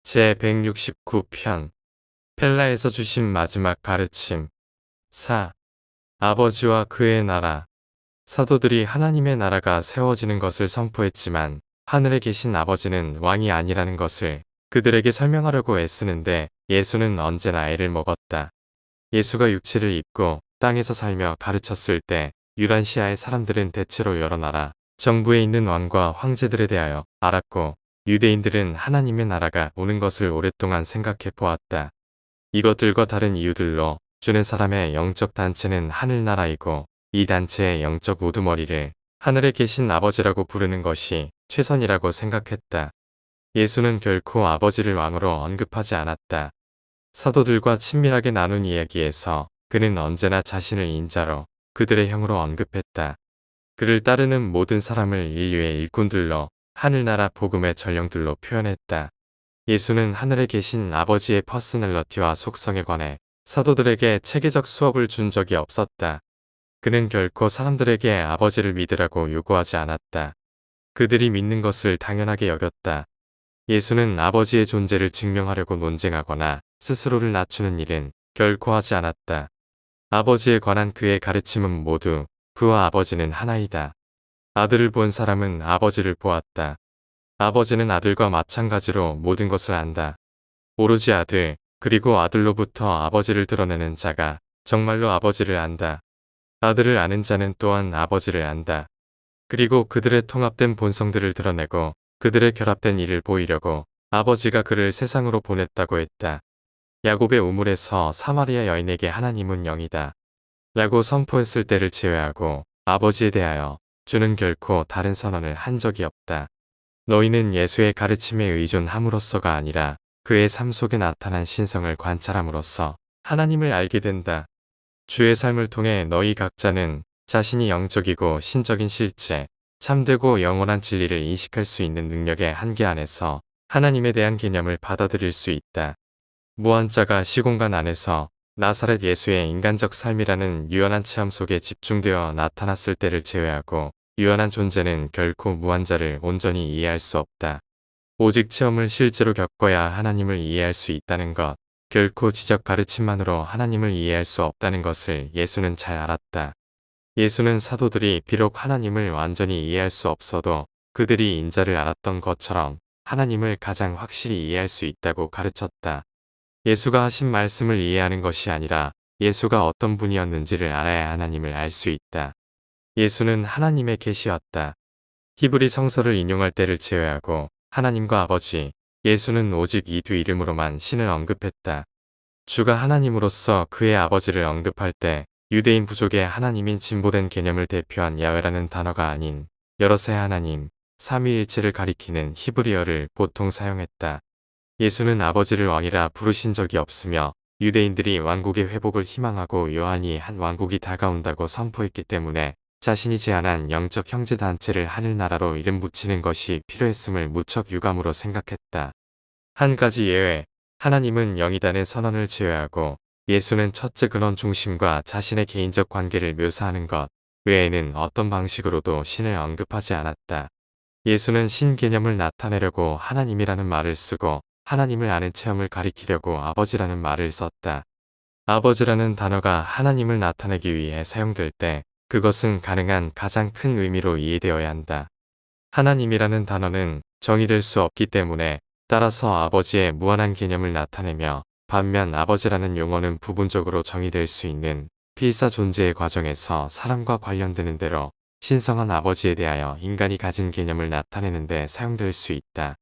제169편 펠라에서 주신 마지막 가르침 4. 아버지와 그의 나라. 사도들이 하나님의 나라가 세워지는 것을 선포했지만 하늘에 계신 아버지는 왕이 아니라는 것을 그들에게 설명하려고 애쓰는데 예수는 언제나 애를 먹었다. 예수가 육체를 입고 땅에서 살며 가르쳤을 때 유란시아의 사람들은 대체로 여러 나라, 정부에 있는 왕과 황제들에 대하여 알았고 유대인들은 하나님의 나라가 오는 것을 오랫동안 생각해 보았다. 이것들과 다른 이유들로 주는 사람의 영적 단체는 하늘나라이고 이 단체의 영적 우두머리를 하늘에 계신 아버지라고 부르는 것이 최선이라고 생각했다. 예수는 결코 아버지를 왕으로 언급하지 않았다. 사도들과 친밀하게 나눈 이야기에서 그는 언제나 자신을 인자로 그들의 형으로 언급했다. 그를 따르는 모든 사람을 인류의 일꾼들로 하늘나라 복음의 전령들로 표현했다. 예수는 하늘에 계신 아버지의 퍼스널러티와 속성에 관해 사도들에게 체계적 수업을 준 적이 없었다. 그는 결코 사람들에게 아버지를 믿으라고 요구하지 않았다. 그들이 믿는 것을 당연하게 여겼다. 예수는 아버지의 존재를 증명하려고 논쟁하거나 스스로를 낮추는 일은 결코 하지 않았다. 아버지에 관한 그의 가르침은 모두 그와 아버지는 하나이다. 아들을 본 사람은 아버지를 보았다. 아버지는 아들과 마찬가지로 모든 것을 안다. 오로지 아들, 그리고 아들로부터 아버지를 드러내는 자가 정말로 아버지를 안다. 아들을 아는 자는 또한 아버지를 안다. 그리고 그들의 통합된 본성들을 드러내고 그들의 결합된 일을 보이려고 아버지가 그를 세상으로 보냈다고 했다. 야곱의 우물에서 사마리아 여인에게 하나님은 영이다 라고 선포했을 때를 제외하고 아버지에 대하여 주는 결코 다른 선언을 한 적이 없다. 너희는 예수의 가르침에 의존함으로써가 아니라 그의 삶 속에 나타난 신성을 관찰함으로써 하나님을 알게 된다. 주의 삶을 통해 너희 각자는 자신이 영적이고 신적인 실제, 참되고 영원한 진리를 인식할 수 있는 능력의 한계 안에서 하나님에 대한 개념을 받아들일 수 있다. 무한자가 시공간 안에서 나사렛 예수의 인간적 삶이라는 유연한 체험 속에 집중되어 나타났을 때를 제외하고 유연한 존재는 결코 무한자를 온전히 이해할 수 없다. 오직 체험을 실제로 겪어야 하나님을 이해할 수 있다는 것, 결코 지적 가르침만으로 하나님을 이해할 수 없다는 것을 예수는 잘 알았다. 예수는 사도들이 비록 하나님을 완전히 이해할 수 없어도 그들이 인자를 알았던 것처럼 하나님을 가장 확실히 이해할 수 있다고 가르쳤다. 예수가 하신 말씀을 이해하는 것이 아니라 예수가 어떤 분이었는지를 알아야 하나님을 알 수 있다. 예수는 하나님의 계시였다. 히브리 성서를 인용할 때를 제외하고 하나님과 아버지, 예수는 오직 이 두 이름으로만 신을 언급했다. 주가 하나님으로서 그의 아버지를 언급할 때 유대인 부족의 하나님인 진보된 개념을 대표한 야훼라는 단어가 아닌 여럿의 하나님, 삼위일체를 가리키는 히브리어를 보통 사용했다. 예수는 아버지를 왕이라 부르신 적이 없으며 유대인들이 왕국의 회복을 희망하고 요한이 한 왕국이 다가온다고 선포했기 때문에 자신이 제안한 영적 형제단체를 하늘나라로 이름 붙이는 것이 필요했음을 무척 유감으로 생각했다. 한 가지 예외, 하나님은 영이다는 선언을 제외하고 예수는 첫째 근원 중심과 자신의 개인적 관계를 묘사하는 것 외에는 어떤 방식으로도 신을 언급하지 않았다. 예수는 신 개념을 나타내려고 하나님이라는 말을 쓰고 하나님을 아는 체험을 가리키려고 아버지라는 말을 썼다. 아버지라는 단어가 하나님을 나타내기 위해 사용될 때 그것은 가능한 가장 큰 의미로 이해되어야 한다. 하나님이라는 단어는 정의될 수 없기 때문에 따라서 아버지의 무한한 개념을 나타내며 반면 아버지라는 용어는 부분적으로 정의될 수 있는 필사 존재의 과정에서 사람과 관련되는 대로 신성한 아버지에 대하여 인간이 가진 개념을 나타내는 데 사용될 수 있다.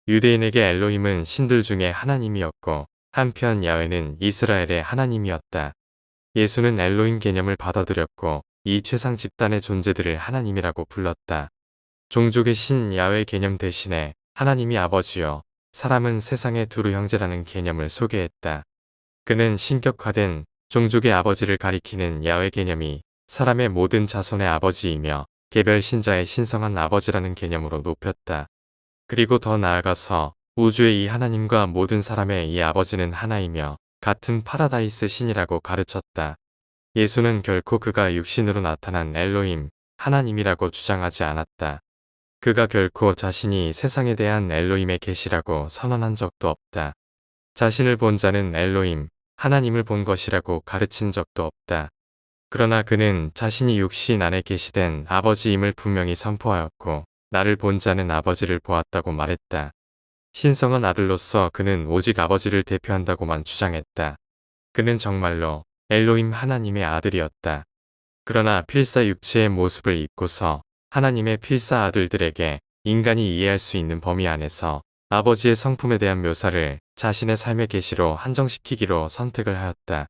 유대인에게 엘로힘은 신들 중에 하나님이었고 한편 야훼는 이스라엘의 하나님이었다. 예수는 엘로힘 개념을 받아들였고 이 최상 집단의 존재들을 하나님이라고 불렀다. 종족의 신 야훼 개념 대신에 하나님이 아버지요, 사람은 세상의 두루 형제라는 개념을 소개했다. 그는 신격화된 종족의 아버지를 가리키는 야훼 개념이 사람의 모든 자손의 아버지이며 개별 신자의 신성한 아버지라는 개념으로 높였다. 그리고 더 나아가서 우주의 이 하나님과 모든 사람의 이 아버지는 하나이며 같은 파라다이스 신이라고 가르쳤다. 예수는 결코 그가 육신으로 나타난 엘로힘, 하나님이라고 주장하지 않았다. 그가 결코 자신이 세상에 대한 엘로힘의 계시라고 선언한 적도 없다. 자신을 본 자는 엘로힘, 하나님을 본 것이라고 가르친 적도 없다. 그러나 그는 자신이 육신 안에 계시된 아버지임을 분명히 선포하였고 나를 본 자는 아버지를 보았다고 말했다. 신성한 아들로서 그는 오직 아버지를 대표한다고만 주장했다. 그는 정말로 엘로힘 하나님의 아들이었다. 그러나 필사 육체의 모습을 입고서 하나님의 필사 아들들에게 인간이 이해할 수 있는 범위 안에서 아버지의 성품에 대한 묘사를 자신의 삶의 계시로 한정시키기로 선택을 하였다.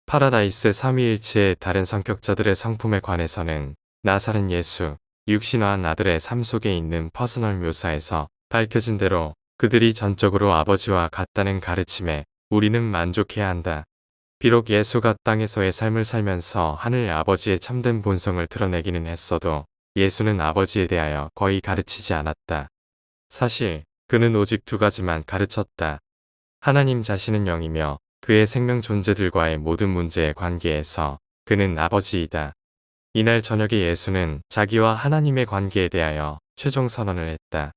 파라다이스 삼위일체의 다른 성격자들의 성품에 관해서는 나사렛 예수, 육신화한 아들의 삶 속에 있는 퍼스널 묘사에서 밝혀진 대로 그들이 전적으로 아버지와 같다는 가르침에 우리는 만족해야 한다. 비록 예수가 땅에서의 삶을 살면서 하늘 아버지의 참된 본성을 드러내기는 했어도 예수는 아버지에 대하여 거의 가르치지 않았다. 사실 그는 오직 두 가지만 가르쳤다. 하나님 자신은 영이며 그의 생명 존재들과의 모든 문제의 관계에서 그는 아버지이다. 이날 저녁에 예수는 자기와 하나님의 관계에 대하여 최종 선언을 했다.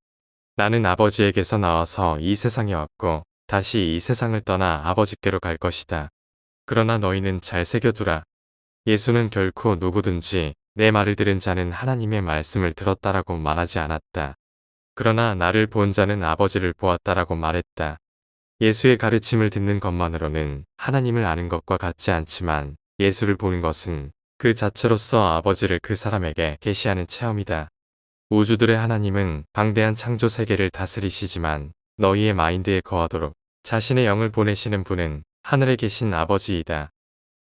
나는 아버지에게서 나와서 이 세상에 왔고 다시 이 세상을 떠나 아버지께로 갈 것이다. 그러나 너희는 잘 새겨두라. 예수는 결코 누구든지 내 말을 들은 자는 하나님의 말씀을 들었다라고 말하지 않았다. 그러나 나를 본 자는 아버지를 보았다라고 말했다. 예수의 가르침을 듣는 것만으로는 하나님을 아는 것과 같지 않지만 예수를 보는 것은 그 자체로서 아버지를 그 사람에게 계시하는 체험이다. 우주들의 하나님은 방대한 창조 세계를 다스리시지만 너희의 마인드에 거하도록 자신의 영을 보내시는 분은 하늘에 계신 아버지이다.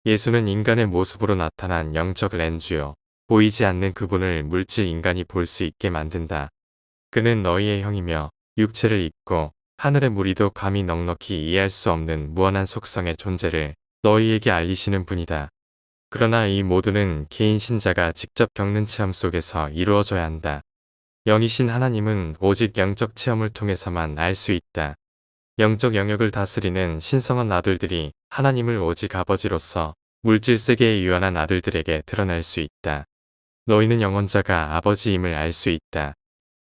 예수는 인간의 모습으로 나타난 영적 렌즈요. 보이지 않는 그분을 물질 인간이 볼 수 있게 만든다. 그는 너희의 형이며 육체를 입고 하늘의 무리도 감히 넉넉히 이해할 수 없는 무한한 속성의 존재를 너희에게 알리시는 분이다. 그러나 이 모두는 개인 신자가 직접 겪는 체험 속에서 이루어져야 한다. 영이신 하나님은 오직 영적 체험을 통해서만 알 수 있다. 영적 영역을 다스리는 신성한 아들들이 하나님을 오직 아버지로서 물질 세계에 유한한 아들들에게 드러낼 수 있다. 너희는 영원자가 아버지임을 알 수 있다.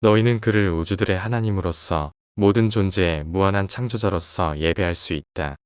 너희는 그를 우주들의 하나님으로서 모든 존재의 무한한 창조자로서 예배할 수 있다.